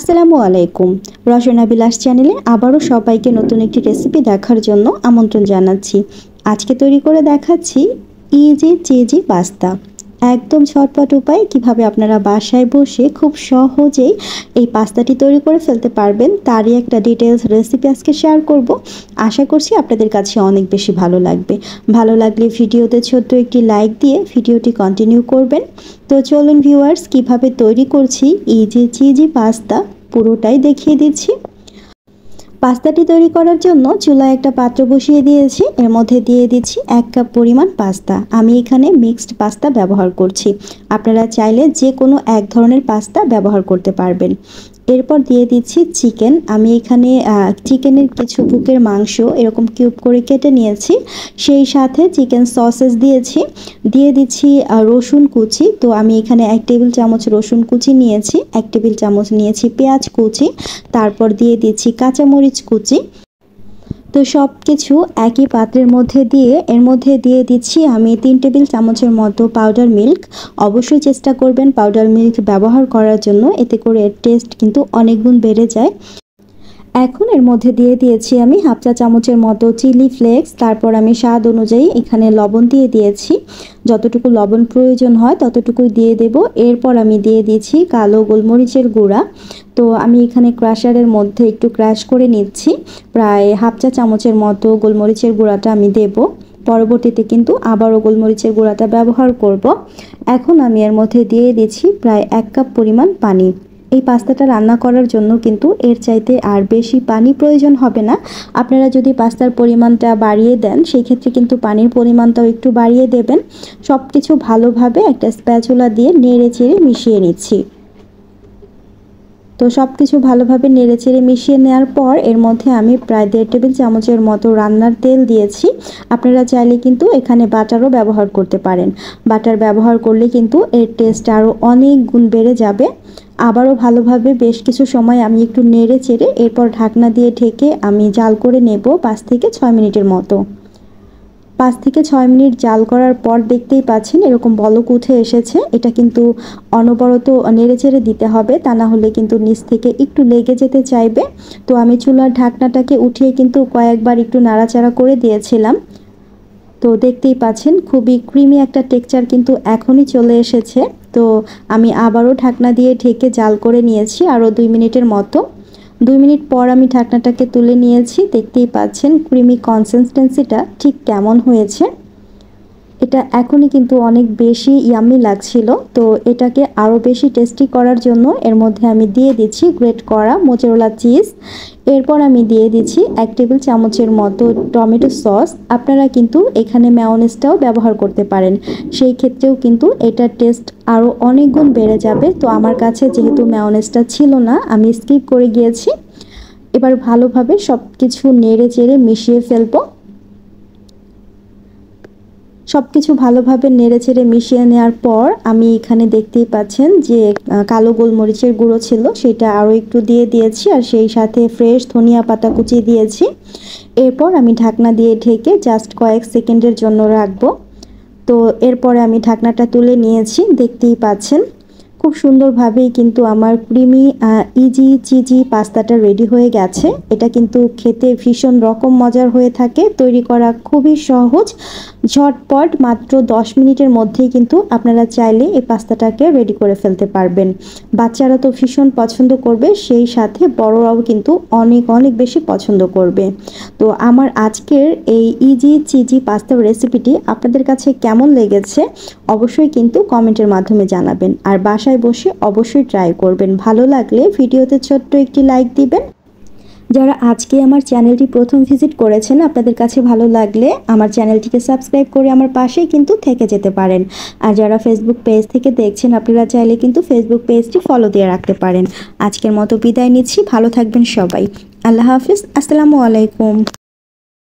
আসসালামু আলাইকুম। রসনা বিলাস চ্যানেলে আবারও সবাইকে নতুন একটি রেসিপি দেখার জন্য আমন্ত্রণ জানাচ্ছি। আজকে তৈরি করে দেখাচ্ছি ইজি চিজি পাস্তা। একদম ঝটপট উপায় কিভাবে আপনারা বাসায় বসে খুব সহজেই এই পাস্তাটি তৈরি করে ফেলতে পারবেন তারই একটা ডিটেলস রেসিপি আজকে শেয়ার করব। আশা করছি আপনাদের কাছে অনেক বেশি ভালো লাগবে। ভালো লাগলে ভিডিওতে ছোট্ট একটি লাইক দিয়ে ভিডিওটি কন্টিনিউ করবেন। তো চলুন ভিউয়ার্স, কিভাবে তৈরি করছি ইজি চিজি পাস্তা পুরোটাই দেখিয়ে দিচ্ছি। পাস্তাটি তৈরি করার জন্য চুলায় একটা পাত্র বসিয়ে দিয়েছি। এর মধ্যে দিয়ে দিচ্ছি 1 কাপ পরিমাণ পাস্তা। আমি এখানে মিক্সড পাস্তা ব্যবহার করছি। আপনারা চাইলে যে কোনো এক ধরনের পাস্তা ব্যবহার করতে পারবেন। এরপর দিয়ে দিচ্ছি চিকেন। আমি এখানে চিকেনের কিছু বুকের মাংস এরকম কিউব করে কেটে নিয়েছি। সেই সাথে চিকেন সসেস দিয়েছি। দিয়ে দিচ্ছি রসুন কুচি। তো আমি এখানে 1 টেবিল চামচ রসুন কুচি নিয়েছি, 1 টেবিল চামচ নিয়েছি পেঁয়াজ কুচি, তারপর দিয়ে দিচ্ছি কাঁচামরিচ কুচি। তো সব কিছু একই পাত্রের মধ্যে দিয়ে এর মধ্যে দিয়ে দিচ্ছি আমি 3 টেবিল চামচের মতো পাউডার মিল্ক। অবশ্যই চেষ্টা করবেন পাউডার মিল্ক ব্যবহার করার জন্য, এতে করে এর টেস্ট কিন্তু অনেক গুণ বেড়ে যায়। এখন এর মধ্যে দিয়ে দিয়েছি আমি হাফ চা চামচের মতো চিলি ফ্লেক্স। তারপর আমি স্বাদ অনুযায়ী এখানে লবণ দিয়ে দিয়েছি। যতটুকু লবণ প্রয়োজন হয় ততটুকুই দিয়ে দেব। এরপর আমি দিয়ে দিয়েছি কালো গোলমরিচের গুঁড়া। তো আমি এখানে ক্রাশারের মধ্যে একটু ক্রাশ করে নিচ্ছি। প্রায় হাফ চা চামচের মতো গোলমরিচের গুঁড়াটা আমি দেব। পরবর্তীতে কিন্তু আবারও গোলমরিচের গুঁড়াটা ব্যবহার করব। এখন আমি এর মধ্যে দিয়ে দিচ্ছি প্রায় 1 কাপ পরিমাণ পানি। এই পাস্তাটা রান্না করার জন্য কিন্তু এর চাইতে আর বেশি পানি প্রয়োজন হবে না। আপনারা যদি পাস্তার পরিমাণটা বাড়িয়ে দেন সেই ক্ষেত্রে কিন্তু পানির পরিমাণটাও একটু বাড়িয়ে দেবেন। সব কিছু ভালোভাবে একটা স্প্যাচুলা দিয়ে নেড়ে চেড়ে মিশিয়ে নিচ্ছি। তো সব কিছু ভালোভাবে নেড়ে চেড়ে মিশিয়ে নেওয়ার পর এর মধ্যে আমি প্রায় 1.5 টেবিল চামচের মতো রান্নার তেল দিয়েছি। আপনারা চাইলে কিন্তু এখানে বাটারও ব্যবহার করতে পারেন। বাটার ব্যবহার করলে কিন্তু এর টেস্ট আরও অনেক গুণ বেড়ে যাবে। আবারও ভালোভাবে বেশ কিছু সময় আমি একটু নেড়ে চেড়ে এরপর ঢাকনা দিয়ে ঢেকে আমি জাল করে নেব 5 থেকে 6 মিনিটের মতো। 5 থেকে 6 মিনিট জাল করার পর দেখতেই পাচ্ছেন এরকম বলক উঠে এসেছে। এটা কিন্তু অনবরত নেড়েচেড়ে দিতে হবে, তা না হলে কিন্তু নিচ থেকে একটু লেগে যেতে চাইবে। তো আমি চুলার ঢাকনাটাকে উঠিয়ে কিন্তু কয়েকবার একটু নাড়াচাড়া করে দিয়েছিলাম। তো দেখতেই পাচ্ছেন খুবই ক্রিমি একটা টেক্সচার কিন্তু এখনই চলে এসেছে। তো আমি আবারও ঢাকনা দিয়ে ঢেকে জাল করে নিয়েছি আরও 2 মিনিটের মতো। 2 মিনিট পর আমি ঢাকনাটাকে তুলে নিয়েছি। দেখতেই পাচ্ছেন ক্রিমি কনসিস্টেন্সিটা ঠিক কেমন হয়েছে। এটা এখনই কিন্তু অনেক বেশি ইয়াম্মি লাগছিল। তো এটাকে আরও বেশি টেস্টি করার জন্য এর মধ্যে আমি দিয়ে দিচ্ছি গ্রেট করা মোজারেলা চিজ। এরপর আমি দিয়ে দিচ্ছি 1 টেবিল চামচের মতো টমেটো সস। আপনারা কিন্তু এখানে মেয়োনেজটাও ব্যবহার করতে পারেন, সেই ক্ষেত্রেও কিন্তু এটার টেস্ট আরও অনেক গুণ বেড়ে যাবে। তো আমার কাছে যেহেতু মেয়োনেজটা ছিল না আমি স্কিপ করে গিয়েছি। এবার ভালোভাবে সব কিছু নেড়ে চেড়ে মিশিয়ে ফেলবো। সব কিছু ভালোভাবে নেড়েচেড়ে মিশিয়ে নেওয়ার পর আমি এখানে দেখতেই পাচ্ছেন যে কালো গোলমরিচের গুঁড়ো ছিল সেটা আরও একটু দিয়ে দিয়েছি, আর সেই সাথে ফ্রেশ ধনিয়া পাতা কুচি দিয়েছি। এরপর আমি ঢাকনা দিয়ে ঢেকে জাস্ট কয়েক সেকেন্ডের জন্য রাখবো। তো এরপরে আমি ঢাকনাটা তুলে নিয়েছি। দেখতেই পাচ্ছেন খুব সুন্দরভাবেই কিন্তু আমার ক্রিমি ইজি চিজি পাস্তাটা রেডি হয়ে গেছে। এটা কিন্তু খেতে ভীষণ রকম মজার হয়ে থাকে, তৈরি করা খুবই সহজ, ঝটপট মাত্র 10 মিনিটের মধ্যেই কিন্তু আপনারা চাইলে এই পাস্তাটাকে রেডি করে ফেলতে পারবেন। বাচ্চারা তো ভীষণ পছন্দ করবে, সেই সাথে বড়রাও কিন্তু অনেক অনেক বেশি পছন্দ করবে। তো আমার আজকের এই ইজি চিজি পাস্তার রেসিপিটি আপনাদের কাছে কেমন লেগেছে অবশ্যই কিন্তু কমেন্টের মাধ্যমে জানাবেন, আর বাসায় বসে অবশ্যই ট্রাই করবেন। ভালো লাগলে ভিডিওতে ছোট্ট একটি লাইক দিবেন। যারা আজকে আমার চ্যানেলটি প্রথম ভিজিট করেছেন আপনাদের কাছে ভালো লাগলে আমার চ্যানেলটিকে সাবস্ক্রাইব করে আমার পাশেই কিন্তু থেকে যেতে পারেন। আর যারা ফেসবুক পেজ থেকে দেখছেন আপনারা চাইলে কিন্তু ফেসবুক পেজটি ফলো দিয়ে রাখতে পারেন। আজকের মতো বিদায় নিচ্ছি, ভালো থাকবেন সবাই। আল্লাহ হাফিজ, আসসালামু আলাইকুম।